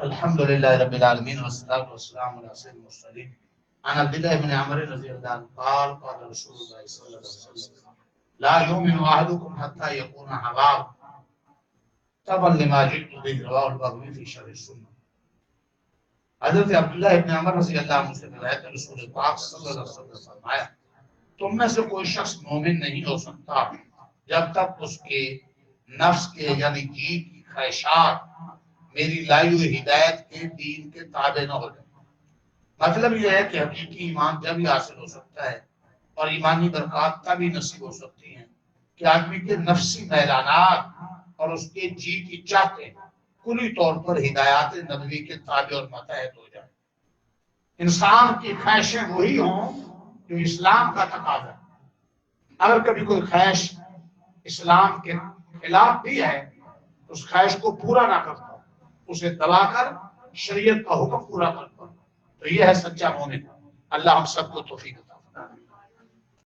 الحمد لله رب العالمين والصلاة والسلام على سيد المرسلين عن عبد الله بن عمرو رضي الله عنه قال قال رسول الله صلى الله عليه وسلم لا يؤمن أحدكم حتى يكون هواه تبعا لما جئت به رواه البغوي في شرح السنة. حضرت عبداللہ ابن عمر رضی اللہ عنہ سے روایت رسول پاک صلی اللہ علیہ وسلم نے فرمایا تم میں سے کوئی شخص مومن نہیں ہو سکتا جب تک اس کے نفس کے یعنی جی کی خواہشات میری لائی ہوئی ہدایت کے دین کے تابع نہ ہو جائے. مطلب یہ ہے کہ حقیقی ایمان جب ہی حاصل ہو سکتا ہے اور ایمانی برکات تبھی نصیب ہو سکتی ہیں کہ آدمی کے نفسی میلانات اور اس کے جی کی چاہتے کلی طور پر ہدایات نبوی کے تابع اور ماتحت ہو جائے. انسان کی خواہشیں وہی ہوں جو اسلام کا تقاضا ہے. اگر کبھی کوئی خواہش اسلام کے خلاف بھی ہے اس خواہش کو پورا نہ کرتا اسے دبا کر شریعت کا حکم پورا کرتا تو یہ ہے سچا مومن. اللہ ہم سب کو توفیق عطا